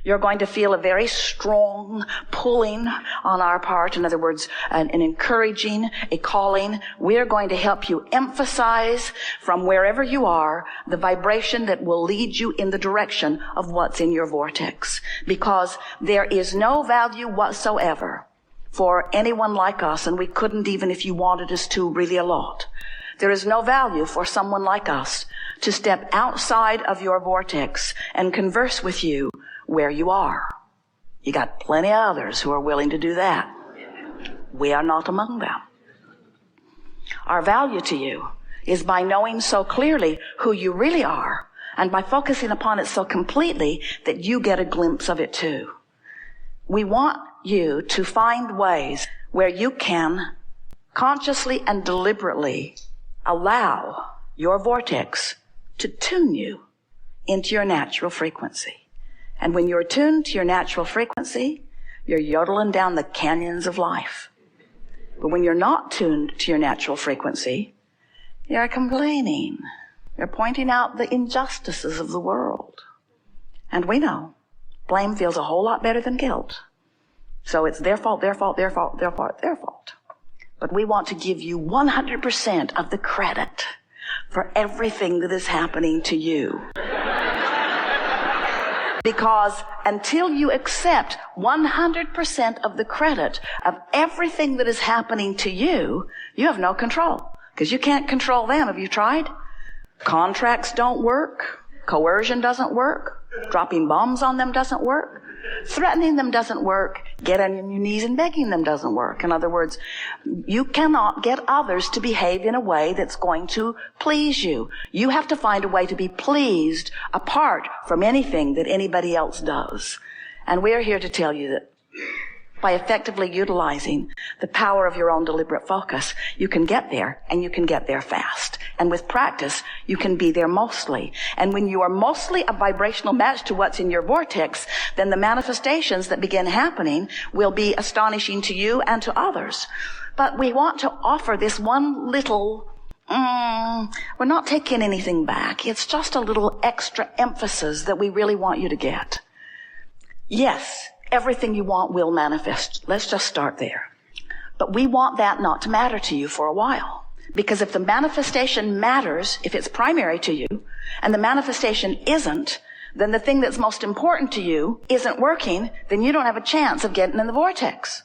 You're going to feel a very strong pulling on our part. In other words, an encouraging, a calling. We're going to help you emphasize from wherever you are the vibration that will lead you in the direction of what's in your vortex. Because there is no value whatsoever for anyone like us, and we couldn't even if you wanted us to really a lot. There is no value for someone like us to step outside of your vortex and converse with you where you are. You got plenty of others who are willing to do that. We are not among them. Our value to you is by knowing so clearly who you really are and by focusing upon it so completely that you get a glimpse of it too. We want you to find ways where you can consciously and deliberately allow your vortex to tune you into your natural frequency. And when you're tuned to your natural frequency, you're yodeling down the canyons of life. But when you're not tuned to your natural frequency, you're complaining. You're pointing out the injustices of the world. And we know blame feels a whole lot better than guilt. So it's their fault, their fault, their fault, their fault, their fault. But we want to give you 100% of the credit for everything that is happening to you. Because until you accept 100% of the credit of everything that is happening to you, you have no control. Because you can't control them. Have you tried? Contracts don't work. Coercion doesn't work. Dropping bombs on them doesn't work. Threatening them doesn't work. Getting on your knees and begging them doesn't work. In other words, you cannot get others to behave in a way that's going to please you. You have to find a way to be pleased apart from anything that anybody else does. And we're here to tell you that by effectively utilizing the power of your own deliberate focus, you can get there, and you can get there fast. And with practice, you can be there mostly. And when you are mostly a vibrational match to what's in your vortex, then the manifestations that begin happening will be astonishing to you and to others. But we want to offer this one little, we're not taking anything back. It's just a little extra emphasis that we really want you to get. Yes, everything you want will manifest. Let's just start there. But we want that not to matter to you for a while. Because if the manifestation matters, if it's primary to you, and the manifestation isn't, then the thing that's most important to you isn't working, then you don't have a chance of getting in the vortex.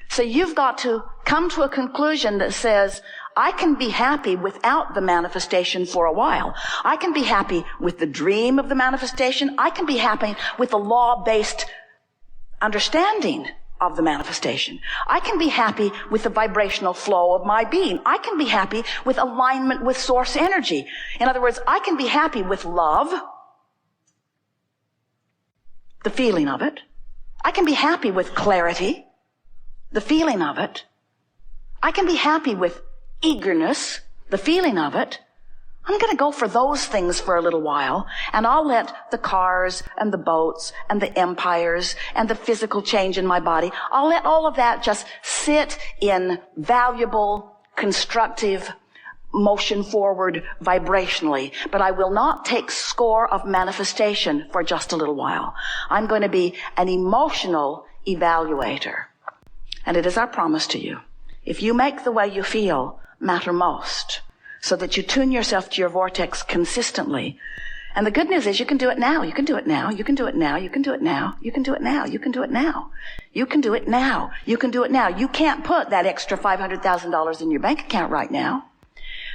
So you've got to come to a conclusion that says, I can be happy without the manifestation for a while. I can be happy with the dream of the manifestation. I can be happy with the law-based understanding of the manifestation. I can be happy with the vibrational flow of my being. I can be happy with alignment with source energy. In other words, I can be happy with love, the feeling of it. I can be happy with clarity, the feeling of it. I can be happy with eagerness, the feeling of it. I'm going to go for those things for a little while, and I'll let the cars and the boats and the empires and the physical change in my body, I'll let all of that just sit in valuable, constructive motion forward vibrationally. But I will not take score of manifestation for just a little while. I'm going to be an emotional evaluator. And it is our promise to you. If you make the way you feel matter most, so that you tune yourself to your vortex consistently. And the good news is you can do it now. You can do it now. You can do it now. You can do it now. You can do it now. You can do it now. You can do it now. You can do it now. You can't put that extra $500,000 in your bank account right now.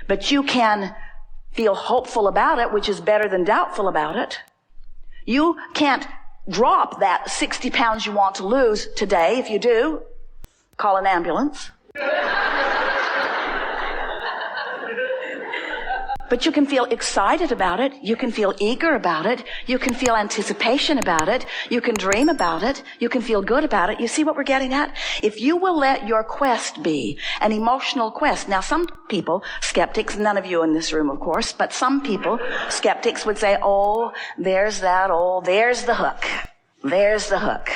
But you can feel hopeful about it, which is better than doubtful about it. You can't drop that 60 pounds you want to lose today. If you do, call an ambulance. But you can feel excited about it. You can feel eager about it. You can feel anticipation about it. You can dream about it. You can feel good about it. You see what we're getting at? If you will let your quest be an emotional quest. Now, some people, skeptics, none of you in this room, of course, but some people, skeptics would say, oh, there's that, oh, there's the hook. There's the hook.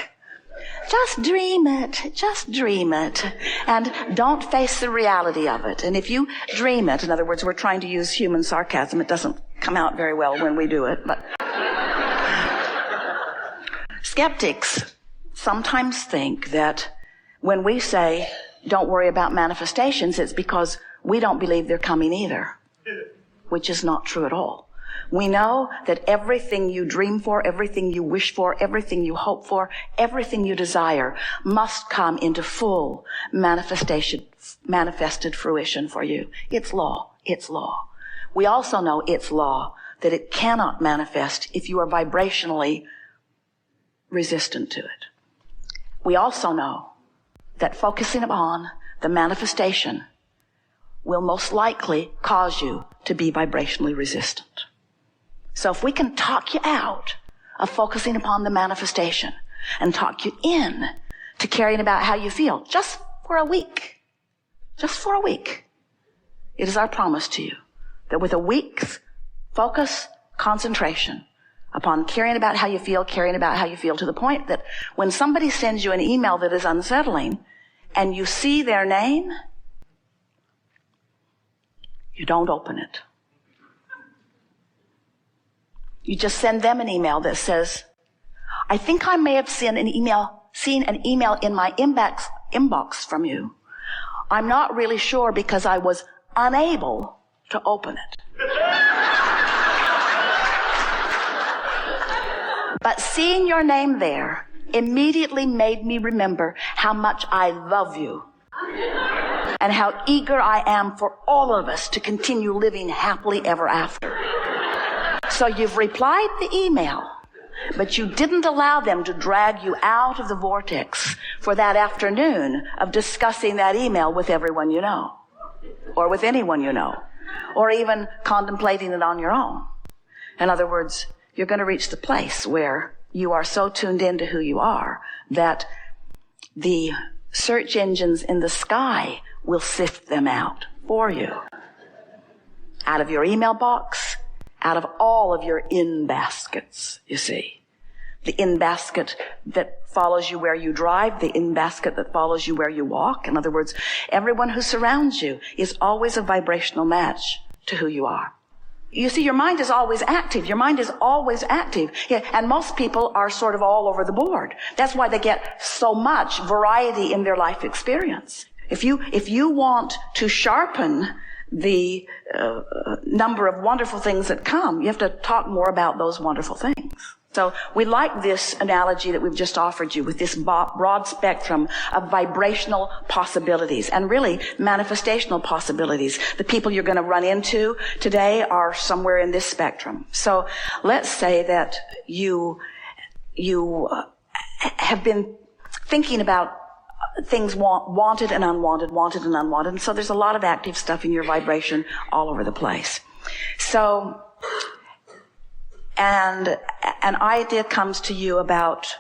Just dream it. Just dream it. And don't face the reality of it. And if you dream it, in other words, we're trying to use human sarcasm. It doesn't come out very well when we do it, but skeptics sometimes think that when we say, don't worry about manifestations, it's because we don't believe they're coming either, which is not true at all. We know that everything you dream for, everything you wish for, everything you hope for, everything you desire must come into full manifested fruition for you. It's law. It's law. We also know it's law that it cannot manifest if you are vibrationally resistant to it. We also know that focusing upon the manifestation will most likely cause you to be vibrationally resistant. So if we can talk you out of focusing upon the manifestation and talk you in to caring about how you feel just for a week, it is our promise to you that with a week's focus, concentration upon caring about how you feel to the point that when somebody sends you an email that is unsettling and you see their name, you don't open it. You just send them an email that says, I think I may have seen an email in my inbox from you. I'm not really sure because I was unable to open it. But seeing your name there immediately made me remember how much I love you and how eager I am for all of us to continue living happily ever after. So you've replied the email, but you didn't allow them to drag you out of the vortex for that afternoon of discussing that email with everyone you know, or with anyone you know, or even contemplating it on your own. In other words, you're going to reach the place where you are so tuned into who you are that the search engines in the sky will sift them out for you. Out of your email box, out of all of your in baskets, you see. The in basket that follows you where you drive, the in basket that follows you where you walk. In other words, everyone who surrounds you is always a vibrational match to who you are. You see, your mind is always active. Your mind is always active. Yeah, and most people are sort of all over the board. That's why they get so much variety in their life experience. If you want to sharpen the number of wonderful things that come, you have to talk more about those wonderful things. So we like this analogy that we've just offered you with this broad spectrum of vibrational possibilities and really manifestational possibilities. The people you're going to run into today are somewhere in this spectrum. So let's say that you have been thinking about things wanted and unwanted, and so there's a lot of active stuff in your vibration all over the place. So, and an idea comes to you about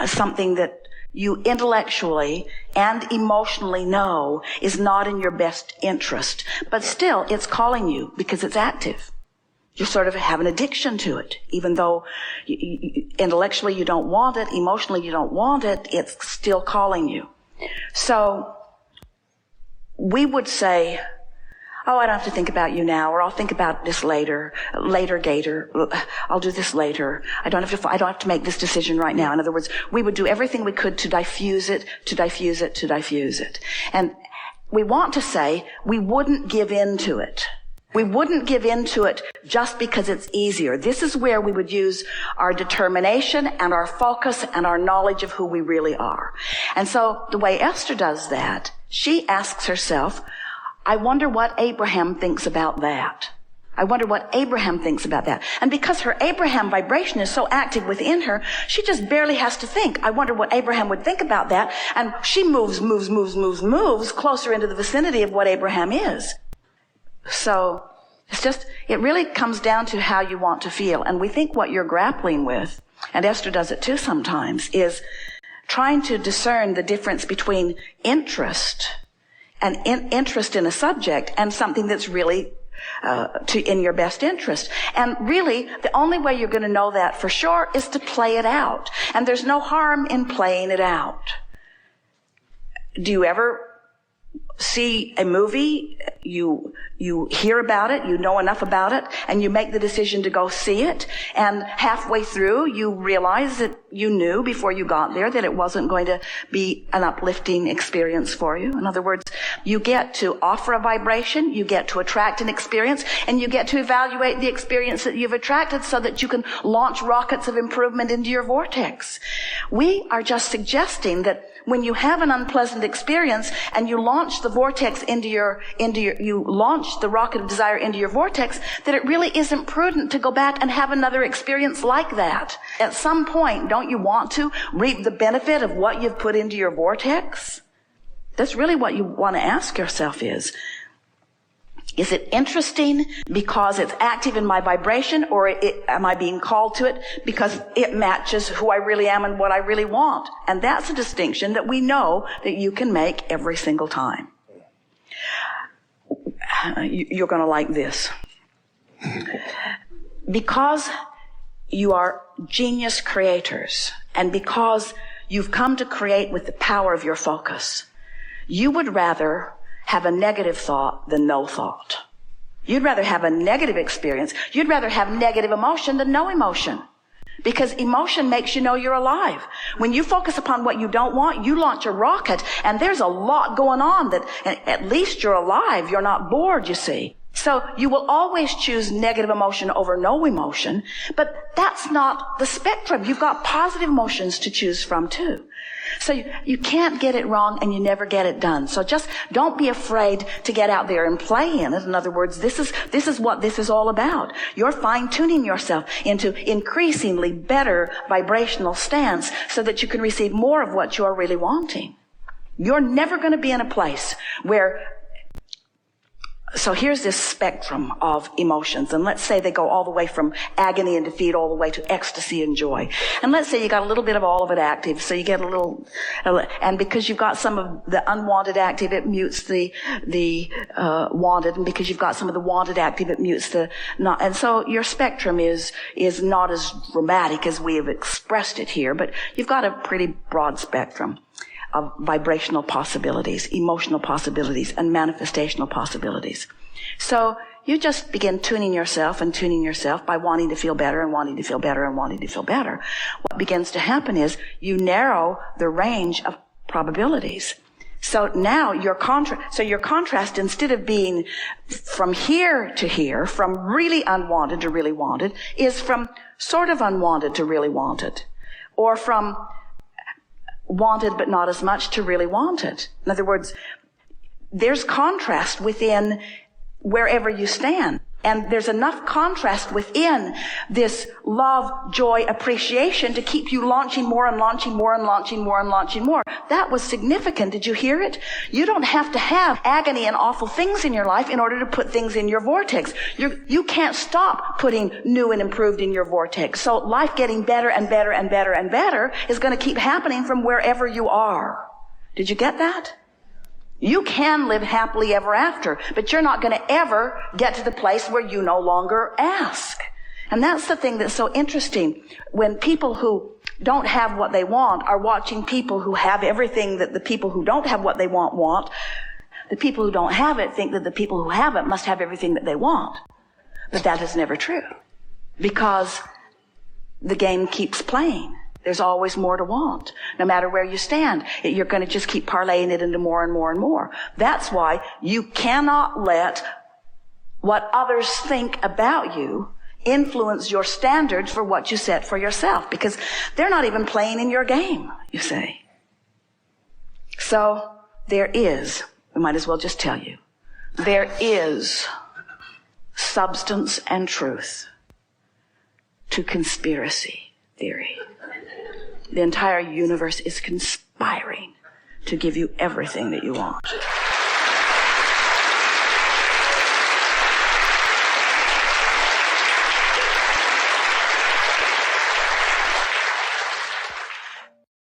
something that you intellectually and emotionally know is not in your best interest, but still it's calling you because it's active. You sort of have an addiction to it. Even though intellectually you don't want it, emotionally you don't want it, it's still calling you. So we would say, oh, I don't have to think about you now, or I'll think about this later, Gator. I'll do this later. I don't have to make this decision right now. In other words, we would do everything we could to diffuse it. And we want to say we wouldn't give in to it. We wouldn't give in to it just because it's easier. This is where we would use our determination and our focus and our knowledge of who we really are. And so the way Esther does that, she asks herself, I wonder what Abraham thinks about that. And because her Abraham vibration is so active within her, she just barely has to think, I wonder what Abraham would think about that. And she moves closer into the vicinity of what Abraham is. So it really comes down to how you want to feel. And we think what you're grappling with, and Esther does it too sometimes, is trying to discern the difference between interest and interest in a subject and something that's really in your best interest. And really, the only way you're going to know that for sure is to play it out. And there's no harm in playing it out. Do you ever see a movie, you hear about it, you know enough about it, and you make the decision to go see it, and halfway through you realize that you knew before you got there that it wasn't going to be an uplifting experience for you? In other words, you get to offer a vibration, you get to attract an experience, and you get to evaluate the experience that you've attracted so that you can launch rockets of improvement into your vortex. We are just suggesting that when you have an unpleasant experience and you launch the vortex you launch the rocket of desire into your vortex, that it really isn't prudent to go back and have another experience like that. At some point, don't you want to reap the benefit of what you've put into your vortex? That's really what you want to ask yourself is it interesting because it's active in my vibration, or am I being called to it because it matches who I really am and what I really want? And that's a distinction that we know that you can make every single time. You're going to like this. Because you are genius creators, and because you've come to create with the power of your focus, you would rather have a negative thought than no thought. You'd rather have a negative experience. You'd rather have negative emotion than no emotion. Because emotion makes you know you're alive. When you focus upon what you don't want, you launch a rocket, and there's a lot going on that at least you're alive. You're not bored, you see. So you will always choose negative emotion over no emotion, but that's not the spectrum. You've got positive emotions to choose from too. So you can't get it wrong, and you never get it done. So just don't be afraid to get out there and play in it. In other words, this is what this is all about. You're fine-tuning yourself into increasingly better vibrational stance so that you can receive more of what you're really wanting. You're never going to be in a place where... So here's this spectrum of emotions, and let's say they go all the way from agony and defeat all the way to ecstasy and joy. And let's say you got a little bit of all of it active, so you get a little, and because you've got some of the unwanted active, it mutes the wanted, and because you've got some of the wanted active, it mutes the not. And so your spectrum is not as dramatic as we have expressed it here, but you've got a pretty broad spectrum of vibrational possibilities, emotional possibilities, and manifestational possibilities. So you just begin tuning yourself by wanting to feel better and wanting to feel better and wanting to feel better. What begins to happen is you narrow the range of probabilities. So now your contrast, instead of being from here to here, from really unwanted to really wanted, is from sort of unwanted to really wanted, or from wanted but not as much to really wanted. In other words, there's contrast within wherever you stand. And there's enough contrast within this love, joy, appreciation to keep you launching more and launching more and launching more and launching more. That was significant. Did you hear it? You don't have to have agony and awful things in your life in order to put things in your vortex. You can't stop putting new and improved in your vortex. So life getting better and better and better and better is going to keep happening from wherever you are. Did you get that? You can live happily ever after, but you're not going to ever get to the place where you no longer ask. And that's the thing that's so interesting. When people who don't have what they want are watching people who have everything that the people who don't have what they want, the people who don't have it think that the people who have it must have everything that they want. But that is never true, because the game keeps playing. There's always more to want. No matter where you stand, you're going to just keep parlaying it into more and more and more. That's why you cannot let what others think about you influence your standards for what you set for yourself, because they're not even playing in your game, you see. So there is, we might as well just tell you, there is substance and truth to conspiracy theory. The entire universe is conspiring to give you everything that you want.